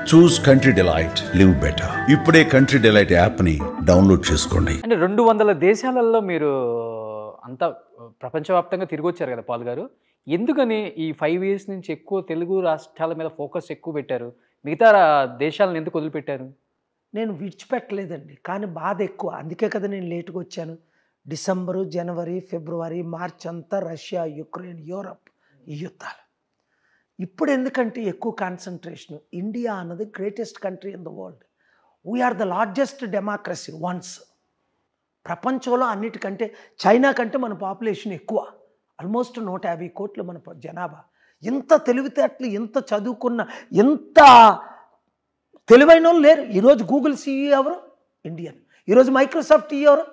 చూస్ country delight, live better. ఇప్పుడే country delight యాప్ని download చేసుకోండి. అంటే 200 దేశాలలో మీరు అంతా ప్రపంచవ్యాప్తంగా తిరిగి వచ్చారు కదా పాల్ గారు. ఎందుకని ఈ 5 ఇయర్స్ నుంచి ఎక్కువ తెలుగు రాష్ట్రాల మీద ఫోకస్ ఎక్కువ పెట్టారు? మిగతా దేశాలను ఎందుకు వదిలిపెట్టారు? నేను విడిచిపెట్టలేదండి, కానీ బాధ ఎక్కువ. అందుకే కదా నేను లేటుగా వచ్చాను. డిసెంబరు, జనవరి, ఫిబ్రవరి, మార్చ్ అంతా రష్యా, యుక్రెయిన్, యూరప్ ఈ యుద్ధాలు. ఇప్పుడు ఎందుకంటే ఎక్కువ కాన్సన్ట్రేషన్. ఇండియా అన్నది greatest country in the world. We're the largest democracy ones. ప్రపంచంలో అన్నిటికంటే చైనా కంటే మన పాపులేషన్ ఎక్కువ. ఆల్మోస్ట్ 150 కోట్లు మన జనాభా. ఇంత తెలివితేటలు, ఇంత చదువుకున్న, ఇంత తెలివైన వాళ్ళు లేరు. ఈరోజు గూగుల్ సీఈఓ ఎవరు? ఇండియన్. ఈరోజు మైక్రోసాఫ్ట్ ఎవరు?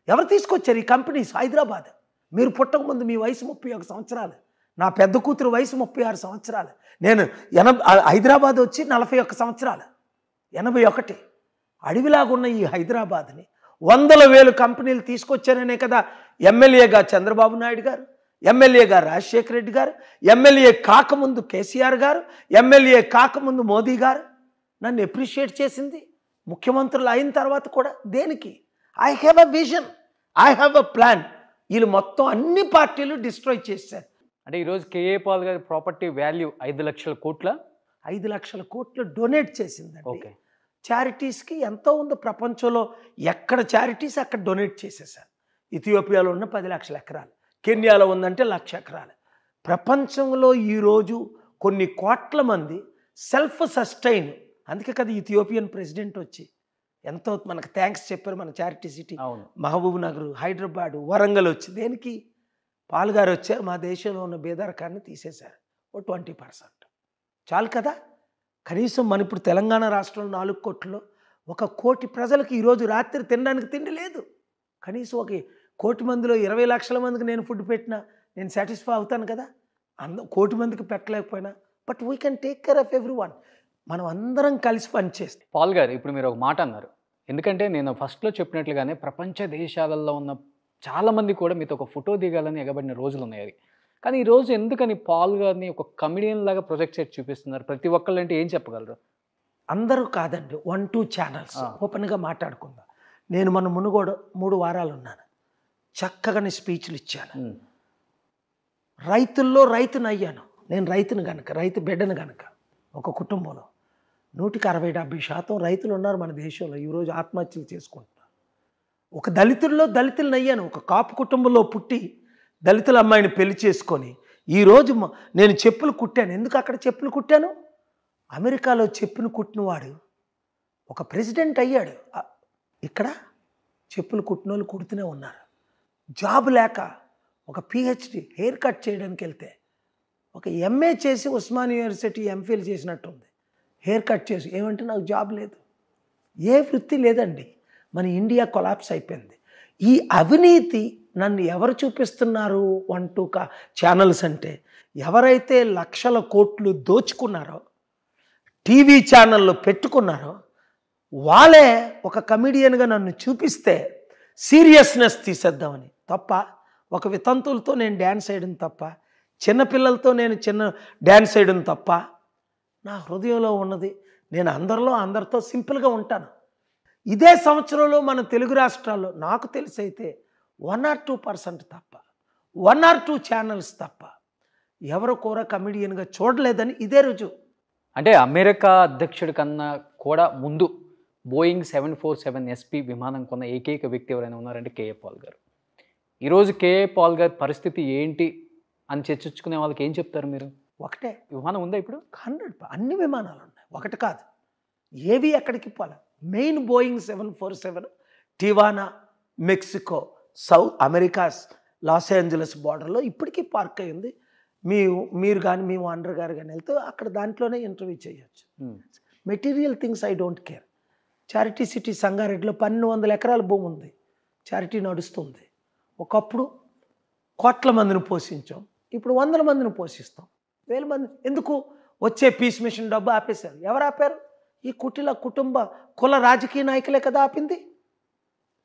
ఎవరు తీసుకొచ్చారు ఈ కంపెనీస్? హైదరాబాద్. మీరు పుట్టకముందు మీ వయసు 31 సంవత్సరాలు. నా పెద్ద కూతురు వయసు 36 సంవత్సరాలు. నేను హైదరాబాద్ వచ్చి 41 సంవత్సరాలు. 81. అడవిలాగున్న ఈ హైదరాబాద్ని 100,000 కంపెనీలు తీసుకొచ్చారనే కదా ఎమ్మెల్యేగా చంద్రబాబు నాయుడు గారు, ఎమ్మెల్యేగా రాజశేఖర రెడ్డి గారు, ఎమ్మెల్యే కాకముందు కేసీఆర్ గారు, ఎమ్మెల్యే కాకముందు మోదీ గారు నన్ను అప్రిషియేట్ చేసింది. ముఖ్యమంత్రులు అయిన తర్వాత కూడా దేనికి? I have a vision, I have a plan. వీళ్ళు మొత్తం అన్ని పార్టీలు డిస్ట్రాయ్ చేశారు. అంటే ఈరోజు కేఏ పాల్ గారి ప్రాపర్టీ వాల్యూ 5 లక్షల కోట్ల 5 లక్షల కోట్లు డొనేట్ చేసిందండి. ఓకే. చారిటీస్కి ఎంతో ఉందో ప్రపంచంలో. ఎక్కడ చారిటీస్ అక్కడ డొనేట్ చేసేసారు. ఇథియోపియాలో ఉన్న 10 లక్షల ఎకరాలు, కెన్యాలో ఉందంటే 1,00,000 ఎకరాలు. ప్రపంచంలో ఈరోజు కొన్ని కోట్ల మంది సెల్ఫ్ సస్టైన్. అందుకే కదా ఇథియోపియన్ ప్రెసిడెంట్ వచ్చి ఎంతో మనకు థ్యాంక్స్ చెప్పారు. మన చారిటీ సిటీ మహబూబ్ నగర్, హైదరాబాదు, వరంగల్ వచ్చి దేనికి? పాల్ గారు వచ్చారు. మా దేశంలో ఉన్న బేదరికాన్ని తీసేశారు. ఓ 20%. చాలు కదా. కనీసం మన ఇప్పుడు తెలంగాణ రాష్ట్రంలో 4 కోట్లలో 1 కోటి ప్రజలకు ఈరోజు రాత్రి తినడానికి తిండి లేదు. కనీసం 1 కోటి మందిలో 20 లక్షల మందికి నేను ఫుడ్ పెట్టినా నేను సాటిస్ఫై అవుతాను కదా. 1 కోటి మందికి పెట్టలేకపోయినా, but we can take care of every one. మనం అందరం కలిసి పనిచేస్తాం. పాల్ గారు, ఇప్పుడు మీరు ఒక మాట అన్నారు. ఎందుకంటే నేను ఫస్ట్లో చెప్పినట్లుగానే ప్రపంచ దేశాలలో ఉన్న చాలామంది కూడా మీతో ఒక ఫోటో దిగాలని ఎగబడిన రోజులు ఉన్నాయి. అది కానీ ఈరోజు ఎందుకని పాల్ గారిని ఒక కమెడియన్ లాగా ప్రొజెక్ట్ చేసి చూపిస్తున్నారు? ప్రతి ఒక్కళ్ళు అంటే ఏం చెప్పగలరు? అందరూ కాదండి, 1-2 ఛానల్స్ ఓపెన్గా మాట్లాడుకుందాం. నేను మన మునుగోడు 3 వారాలు ఉన్నాను. చక్కగానే స్పీచ్లు ఇచ్చాను. రైతుల్లో రైతుని అయ్యాను. నేను రైతుని కనుక, రైతు బిడ్డను కనుక. ఒక కుటుంబంలో 160-70% రైతులు ఉన్నారు మన దేశంలో. ఈరోజు ఆత్మహత్యలు చేసుకుంటున్నారు. ఒక దళితుల్లో దళితులను అయ్యాను. ఒక కాపు కుటుంబంలో పుట్టి దళితుల అమ్మాయిని పెళ్లి చేసుకొని ఈరోజు నేను చెప్పులు కుట్టాను. ఎందుకు అక్కడ చెప్పులు కుట్టాను? అమెరికాలో చెప్పులు కుట్టినవాడు ఒక ప్రెసిడెంట్ అయ్యాడు. ఇక్కడ చెప్పులు కుట్టిన వాళ్ళు కుడుతూనే ఉన్నారు. జాబ్ లేక ఒక పిహెచ్డి హెయిర్ కట్ చేయడానికి వెళ్తే ఒక ఎంఏ చేసి ఉస్మాన్ యూనివర్సిటీ ఎంఫిల్ చేసినట్టుంది. హెయిర్ కట్ చేసి ఏమంటే నాకు జాబ్ లేదు. ఏ వృత్తి లేదండి. మన ఇండియా కొలాప్స్ అయిపోయింది. ఈ అవినీతి నన్ను ఎవరు చూపిస్తున్నారు? 1-2 ఛానల్స్ అంటే ఎవరైతే లక్షల కోట్లు దోచుకున్నారో, టీవీ ఛానల్లో పెట్టుకున్నారో వాళ్ళే ఒక కమెడియన్గా నన్ను చూపిస్తే సీరియస్నెస్ తీసేద్దామని తప్ప, ఒక వితంతులతో నేను డ్యాన్స్ వేయడం తప్ప, చిన్నపిల్లలతో నేను డ్యాన్స్ వేయడం తప్ప, నా హృదయంలో ఉన్నది నేను అందరితో సింపుల్గా ఉంటాను. ఇదే సంవత్సరంలో మన తెలుగు రాష్ట్రాల్లో నాకు తెలిసైతే 1-2% తప్ప, 1-2 ఛానల్స్ తప్ప ఎవరు కూడా కమెడియన్గా చూడలేదని ఇదే రుజువు. అంటే అమెరికా అధ్యక్షుడి కన్నా కూడా ముందు బోయింగ్ 747 SP విమానం కొన్న ఏకైక వ్యక్తి ఎవరైనా ఉన్నారంటే కేఏ పాల్ గారు. ఈరోజు కేఏ పాల్ గారి పరిస్థితి ఏంటి అని చర్చించుకునే వాళ్ళకి ఏం చెప్తారు మీరు? ఒకటే విమానం ఉందా ఇప్పుడు? 100 అన్ని విమానాలు ఉన్నాయి. ఒకటి కాదు, ఏవి ఎక్కడికి పోలే. Main Boeing 747 Tijuana, Mexico, America's los angeles బార్డర్లో ఇప్పటికీ పార్క్ అయ్యింది. మీరు కానీ మీ ఓనర్ గారు కానీ వెళ్తే అక్కడ దాంట్లోనే ఇంటర్వ్యూ చేయొచ్చు. Material things I don't care. Charity city సంగారెడ్డిలో 1,200 ఎకరాల భూమి ఉంది. చారిటీ నడుస్తుంది. ఒకప్పుడు కోట్ల మందిని పోషించాం, ఇప్పుడు 100 మందిని పోషిస్తాం. 1000 మంది ఎందుకు? వచ్చే పీస్ మిషన్ డబ్బు ఆపేశారు. ఎవరు ఆపారు? ఈ కుటుంబ కుల రాజకీయ నాయకులే కదా ఆపింది.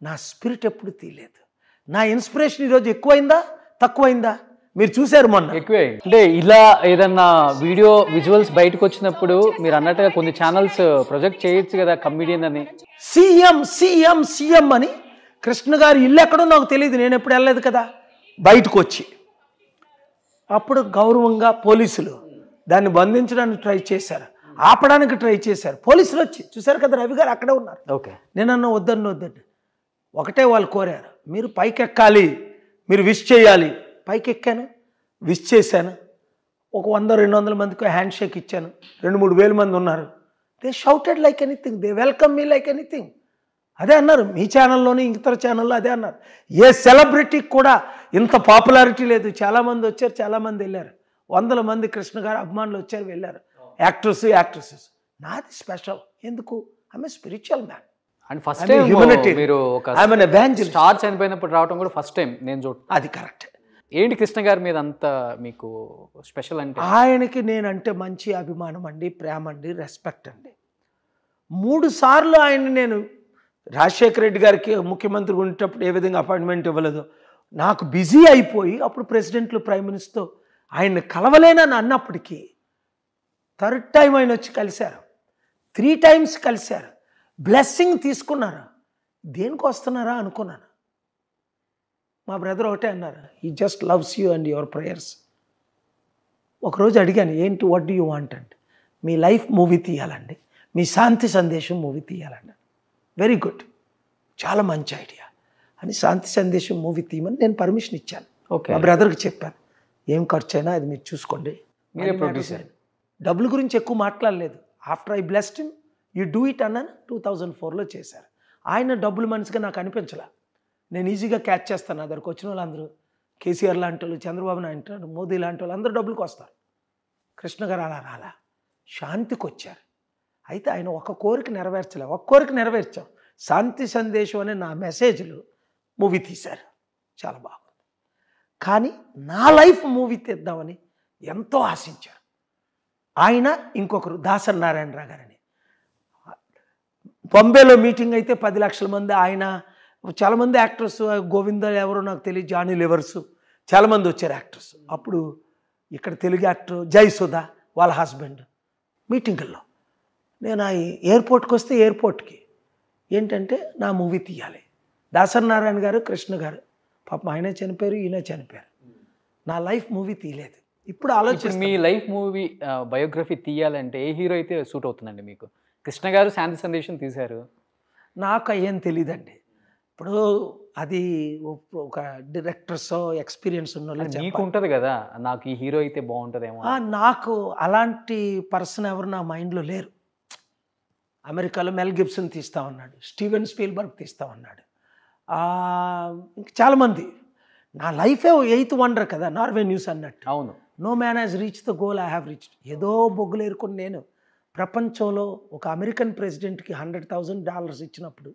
నా స్పిరిట్ ఎప్పుడు తీయలేదు. నా ఇన్స్పిరేషన్ ఈరోజు ఎక్కువైందా తక్కువైందా? మీరు చూశారు మొన్న. ఎక్కువే. అంటే ఇలా ఏదన్నా వీడియో విజువల్స్ బయటకు వచ్చినప్పుడు మీరు అన్నట్టుగా కొన్ని ఛానల్స్ ప్రొజెక్ట్ చేయొచ్చు కదా కమిడియన్ అని. సీఎం సీఎం సీఎం అని కృష్ణ గారి ఇల్లు ఎక్కడో నాకు తెలియదు, నేను ఎప్పుడు వెళ్ళలేదు కదా. బయటకు వచ్చి అప్పుడు గౌరవంగా పోలీసులు దాన్ని బంధించడానికి ట్రై చేశారు, ఆపడానికి ట్రై చేశారు. పోలీసులు వచ్చి చూశారు కదా, రవి గారు అక్కడే ఉన్నారు. ఓకే. నేనన్నా వద్దండి. ఒకటే వాళ్ళు కోరారు, మీరు పైకి ఎక్కాలి, మీరు విష్ చేయాలి. పైకి ఎక్కాను, విష్ చేశాను. ఒక 100-200 మందికి హ్యాండ్ షేక్ ఇచ్చాను. 2-3 వేల మంది ఉన్నారు. They shouted like anything, they welcome me like anything. అదే అన్నారు మీ ఛానల్లోని, ఇతర ఛానల్లో అదే అన్నారు. ఏ సెలబ్రిటీకి కూడా ఇంత పాపులారిటీ లేదు. చాలామంది వచ్చారు, చాలామంది వెళ్ళారు. 100 మంది కృష్ణ గారు అభిమానులు వచ్చారు, వెళ్ళారు. యాక్ట్రెసెస్. నాది స్పెషల్. ఎందుకు? I'm a spiritual man. And first time మీరు ఒక స్టార్ చనిపోయినప్పుడు రావడం కూడా ఫస్ట్ టైం నేను చూడండి. అది కరెక్ట్. ఏంటి కృష్ణ గారి మీద అంత మీకు స్పెషల్ అంటే? ఆయనకి నేనంటే మంచి అభిమానం అండి, ప్రేమ అండి, రెస్పెక్ట్ అండి. 3 సార్లు ఆయన నేను రాజశేఖర రెడ్డి గారికి ముఖ్యమంత్రి ఉండేటప్పుడు ఏ విధంగా అపాయింట్మెంట్ ఇవ్వలేదు, నాకు బిజీ అయిపోయి అప్పుడు ప్రెసిడెంట్లు ప్రైమ్ మినిస్టర్ ఆయన్ని కలవలేనని అన్నప్పటికీ 3rd టైం ఆయన వచ్చి కలిశారు. 3 టైమ్స్ కలిశారు. బ్లెస్సింగ్ తీసుకున్నారు. దేనికి వస్తున్నారా అనుకున్నాను. మా బ్రదర్ ఒకటే అన్నారు, he just loves you and your prayers. ఒకరోజు అడిగాను, ఏంటి వాట్ డూ యూ వాంట్ అంటే, మీ లైఫ్ మూవీ తీయాలండి, మీ శాంతి సందేశం మూవీ తీయాలండి. వెరీ గుడ్, చాలా మంచి ఐడియా అని శాంతి సందేశం మూవీ తీయమని నేను పర్మిషన్ ఇచ్చాను. మా బ్రదర్కి చెప్పాను, ఏం ఖర్చు అయినా అది మీరు చూసుకోండి, మీరే ప్రొడ్యూసర్. డబ్బుల గురించి ఎక్కువ మాట్లాడలేదు. After I blessed him, you do it అన్నాను. 2004లో చేశారు. ఆయన డబ్బులు మనిషిగా నాకు అనిపించలే. నేను ఈజీగా క్యాచ్ చేస్తాను. నా దగ్గరకు వచ్చిన వాళ్ళందరూ కేసీఆర్ లాంటి వాళ్ళు, చంద్రబాబు నాయుడు, మోదీ లాంటి వాళ్ళు అందరూ డబ్బులకు వస్తారు. కృష్ణ గారు అలా రాలా, శాంతికి వచ్చారు. అయితే ఆయన ఒక కోరిక నెరవేర్చలే, ఒక కోరిక నెరవేర్చాం. శాంతి సందేశం అనే నా మెసేజ్లు మూవీ తీశారు, చాలా బాగుంది. కానీ నా లైఫ్ మూవీ తీద్దామని ఎంతో ఆశించారు. ఆయన ఇంకొకరు దాసరి నారాయణరావు గారని, బాంబేలో మీటింగ్ అయితే 10 లక్షల మంది, ఆయన చాలామంది యాక్టర్స్, గోవింద ఎవరో నాకు తెలియదు, జానీ లివర్స్, చాలామంది వచ్చారు యాక్టర్స్. అప్పుడు ఇక్కడ తెలుగు యాక్టర్ జయసుధా వాళ్ళ హస్బెండ్ మీటింగుల్లో నేను ఆ ఎయిర్పోర్ట్కి వస్తే, ఎయిర్పోర్ట్కి ఏంటంటే నా మూవీ తీయాలి. దాసరి నారాయణ గారు, కృష్ణ గారు, పాపం ఆయన చనిపోయారు, ఈయన చనిపోయారు. నా లైఫ్ మూవీ తీయలేదు. ఇప్పుడు ఆలోచన, మీ లైఫ్ మూవీ బయోగ్రఫీ తీయాలంటే ఏ హీరో అయితే సూట్ అవుతుందండి మీకు? కృష్ణ గారు శాంతి సందేశం తీశారు, నాకు ఏం తెలియదండి. ఇప్పుడు అది ఒక డైరెక్టర్స్ ఎక్స్పీరియన్స్ ఉన్న వాళ్ళు మీకు ఉంటుంది కదా, నాకు ఈ హీరో అయితే బాగుంటుందేమో. నాకు అలాంటి పర్సన్ ఎవరు నా మైండ్లో లేరు. అమెరికాలో మెల్ గిబ్సన్ తీస్తా ఉన్నాడు, స్టీవెన్ స్పీల్బర్గ్ తీస్తా ఉన్నాడు, ఇంకా చాలామంది. నా లైఫే 8th వండర్ కదా, నార్వే న్యూస్ అన్నట్టు. అవును. No man has reach the goal I have reached. ఏదో బొగ్గులు ఏరుకుని నేను ప్రపంచంలో ఒక అమెరికన్ ప్రెసిడెంట్కి $100,000 ఇచ్చినప్పుడు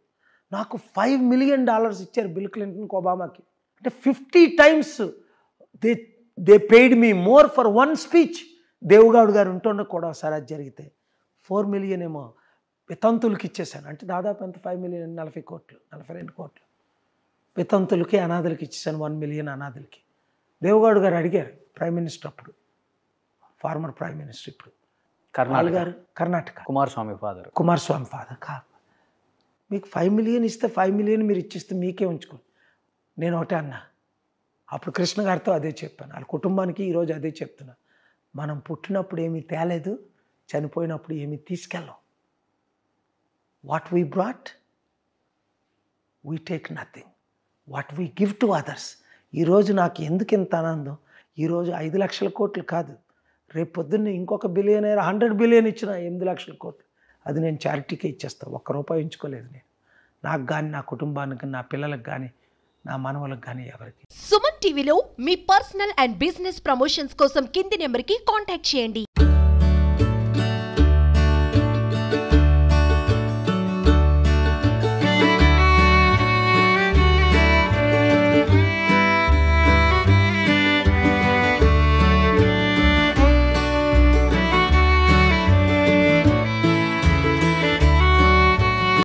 నాకు $5 million ఇచ్చారు బిల్ క్లింటన్కి, ఒబామాకి. అంటే 50 times they paid me more for one speech. Devegowda గారు ఉంటుండే కూడా ఒకసారి అది జరిగితే 4 million ఏమో వితంతులకి ఇచ్చేసాను. అంటే దాదాపు ఎంత 5 million, 40 కోట్లు, 42 కోట్లు వితంతులకి, అనాథలకి ఇచ్చేసాను. 1 million అనాథలకి. దేవగౌడ్ గారు అడిగారు, ప్రైమ్ మినిస్టర్ అప్పుడు, ఫార్మర్ ప్రైమ్ మినిస్టర్ ఇప్పుడు, కర్ణాటక, కుమారస్వామి ఫాదర్ కాదు, మీకు 5 million ఇస్తే 5 million మీరు ఇచ్చిస్తే మీకే ఉంచుకోండి. నేను ఒకటే అన్నా, అప్పుడు కృష్ణ గారితో అదే చెప్పాను, వాళ్ళ కుటుంబానికి ఈరోజు అదే చెప్తున్నా. మనం పుట్టినప్పుడు ఏమీ తేలేదు, చనిపోయినప్పుడు ఏమీ తీసుకెళ్ళాం. What we brought we take nothing, what we give to others. ఈరోజు నాకు ఎందుకు ఇంత ఆనందం, ఈరోజు 5 లక్షల కోట్లు కాదు, రేపు పొద్దున్నే ఇంకొక బిలియనర్ 100 billion ఇచ్చిన 8 లక్షల కోట్లు, అది నేను చారిటీకే ఇచ్చేస్తాను. ₹1 ఉంచుకోలేదు నేను, నాకు కానీ, నా కుటుంబానికి, నా పిల్లలకు కానీ, నా మనవలకు కానీ, ఎవరికి. సుమన్ టీవీలో మీ పర్సనల్ అండ్ బిజినెస్ ప్రమోషన్స్ కోసం కింది నెంబర్కి కాంటాక్ట్ చేయండి.